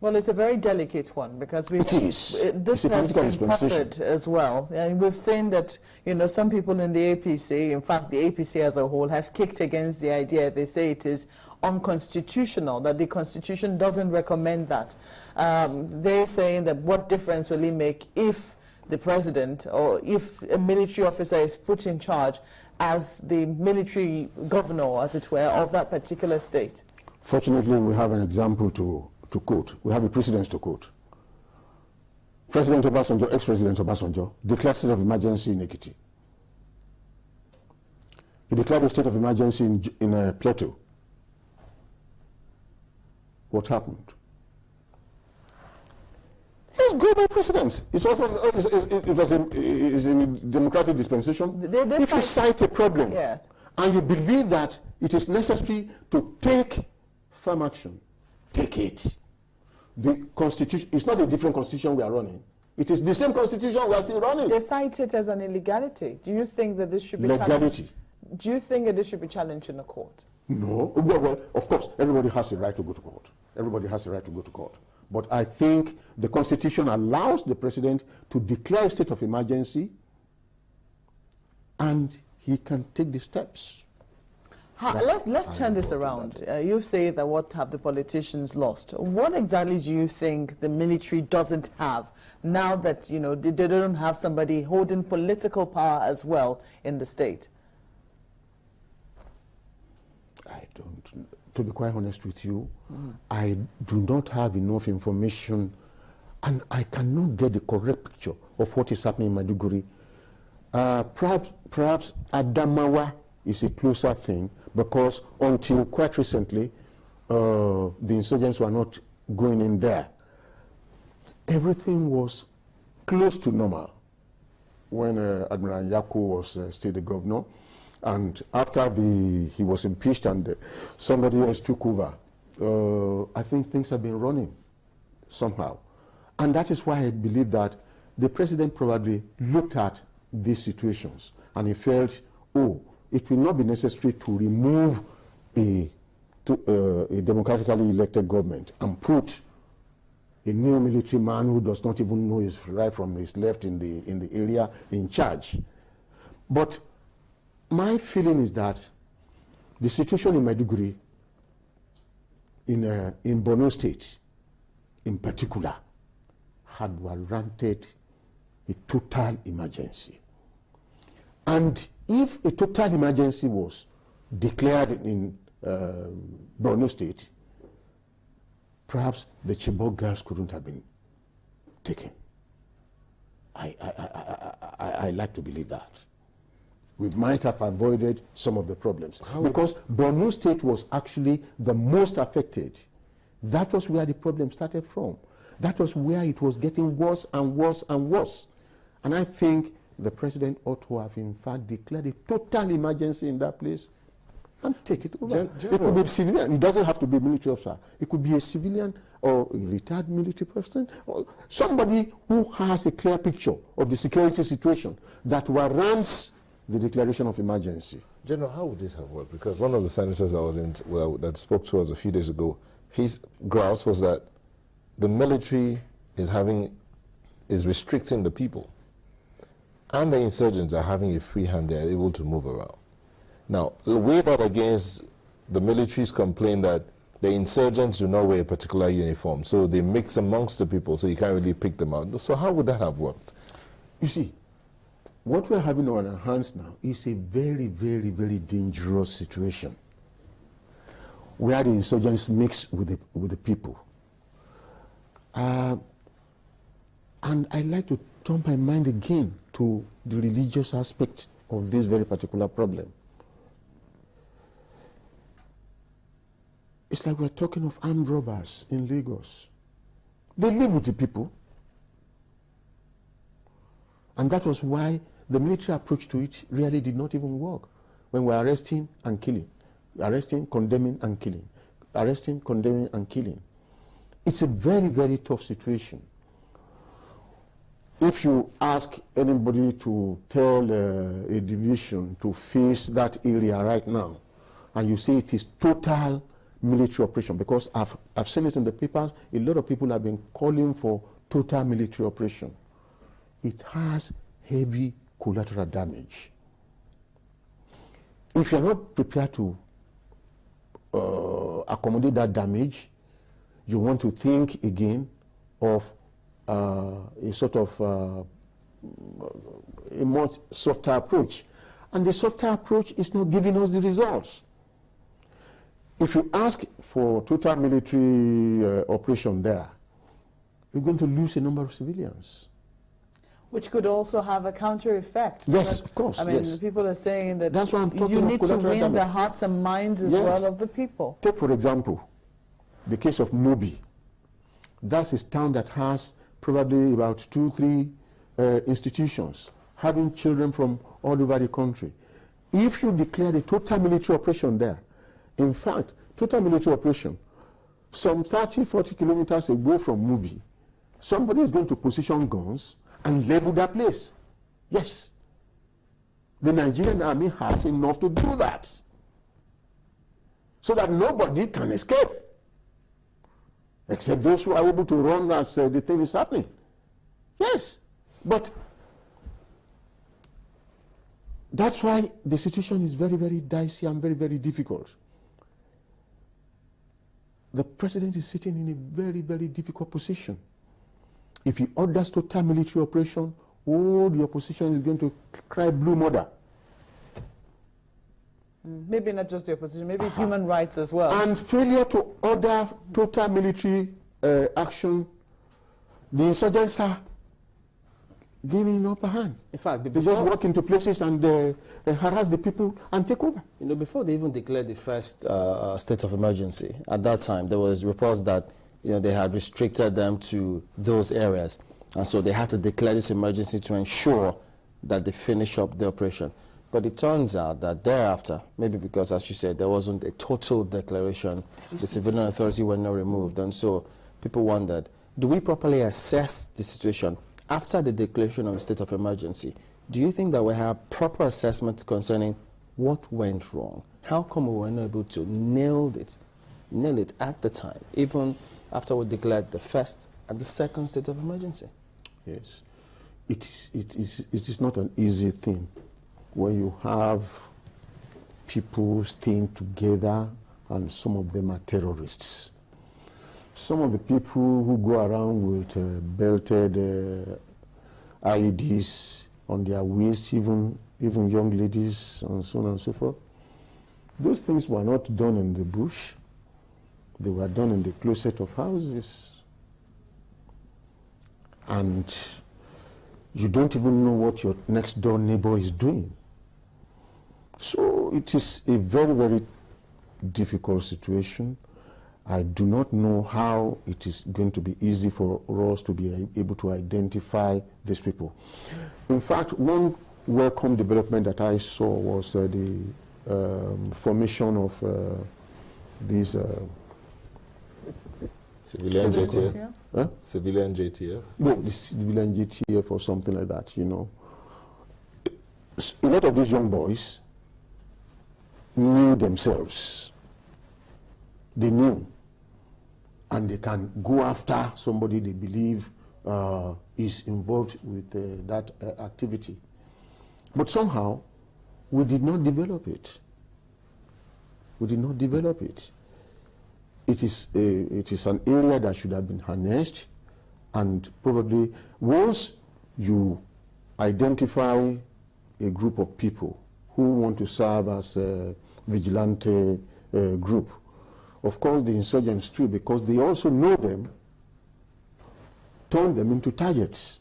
Well, it's a very delicate one because it is. This has been covered as well. And we've seen that, some people in the APC, in fact, the APC as a whole, has kicked against the idea. They say it is unconstitutional, that the Constitution doesn't recommend that. They're saying that what difference will it make if the president or if a military officer is put in charge as the military governor, as it were, of that particular state? Fortunately, we have an example to quote. We have a precedent to quote. President Obasanjo, ex-President Obasanjo, declared state of emergency in Ekiti. He declared a state of emergency in Pt.2. What happened? Let's go by precedents. It was a democratic dispensation. If you cite a problem, yes, and you believe that it is necessary to take firm action, take it. The Constitution, it's not a different Constitution we are running. It is the same Constitution we are still running. They cite it as an illegality. Do you think that this should be legality? Do you think that this should be challenged in a court? No. Well, of course, everybody has a right to go to court. Everybody has a right to go to court. But I think the Constitution allows the president to declare a state of emergency, and he can take the steps. Let's turn this around. You say that what have the politicians lost? What exactly do you think the military doesn't have now that they don't have somebody holding political power as well in the state? I don't. To be quite honest with you, I do not have enough information, and I cannot get the correct picture of what is happening in Maiduguri. Perhaps Adamawa is a closer thing, because until quite recently, the insurgents were not going in there. Everything was close to normal when Admiral Yako was still the governor, and after he was impeached and somebody else took over, I think things have been running somehow. And that is why I believe that the president probably looked at these situations and he felt, oh, it will not be necessary to remove a democratically elected government and put a new military man who does not even know his right from his left in the area in charge. But my feeling is that the situation in Maiduguri, in Borno State in particular, had warranted a total emergency. And if a total emergency was declared in Borno State, perhaps the Chibok girls couldn't have been taken. I like to believe that. We might have avoided some of the problems. Because Borno State was actually the most affected. That was where the problem started from. That was where it was getting worse and worse and worse. And I think the president ought to have, in fact, declared a total emergency in that place and take it over. It could be a civilian. It doesn't have to be a military officer. It could be a civilian or a retired military person, or somebody who has a clear picture of the security situation that warrants the declaration of emergency. General, how would this have worked? Because one of the senators that spoke to us a few days ago, his grouse was that the military is restricting the people, and the insurgents are having a free hand. They are able to move around. Now, weigh that against the military's complaint that the insurgents do not wear a particular uniform, so they mix amongst the people, so you can't really pick them out. So how would that have worked? You see, what we're having on our hands now is a very, very, very dangerous situation where the insurgents mix with the people. And I'd like to turn my mind again to the religious aspect of this very particular problem. It's like we're talking of armed robbers in Lagos. They live with the people. And that was why the military approach to it really did not even work. When we're arresting and killing, arresting, condemning and killing, arresting, condemning and killing. It's a very, very tough situation. If you ask anybody to tell a division to face that area right now, and you say it is total military operation, because I've seen it in the papers, a lot of people have been calling for total military operation. It has heavy collateral damage. If you're not prepared to accommodate that damage, you want to think again of a sort of a much softer approach. And the softer approach is not giving us the results. If you ask for total military operation there, you're going to lose a number of civilians. Which could also have a counter effect. Yes, of course. I mean, yes. People are saying that that's why I'm talking you need to win damage. the hearts and minds as well of the people. Take, for example, the case of Mobi. That's a town that has probably about 2-3 institutions, having children from all over the country. If you declare the total military operation there, in fact, total military operation, some 30-40 kilometers away from Mobi, somebody is going to position guns and level that place. Yes. The Nigerian army has enough to do that, so that nobody can escape, except those who are able to run as the thing is happening. Yes. But that's why the situation is very, very dicey and very, very difficult. The president is sitting in a very, very difficult position. If he orders total military operation, all the opposition is going to cry blue murder. Maybe not just the opposition, maybe human rights as well. And failure to order total military action, the insurgents are gaining upper hand. In fact, they just walk into places and harass the people and take over. You know, before they even declared the first state of emergency, at that time there was reports that they had restricted them to those areas, and so they had to declare this emergency to ensure that they finish up the operation. But it turns out that thereafter, maybe because, as you said, there wasn't a total declaration, the civilian authority were not removed, and so people wondered, do we properly assess the situation after the declaration of a state of emergency? Do you think that we have proper assessments concerning what went wrong? How come we were not able to nail it at the time, even after we declared the first and the second state of emergency? Yes. It is not an easy thing when you have people staying together and some of them are terrorists. Some of the people who go around with belted IEDs on their waist, even young ladies and so on and so forth, those things were not done in the bush. They were done in the closet of houses. And you don't even know what your next door neighbor is doing. So it is a very, very difficult situation. I do not know how it is going to be easy for us to be able to identify these people. In fact, one welcome development that I saw was the formation of these civilian JTF? Yeah. Huh? Civilian JTF? No, the civilian JTF or something like that, A lot of these young boys knew themselves. They knew. And they can go after somebody they believe is involved with that activity. But somehow, we did not develop it. We did not develop it. It is an area that should have been harnessed, and probably once you identify a group of people who want to serve as a vigilante group, of course the insurgents too, because they also know them, turn them into targets.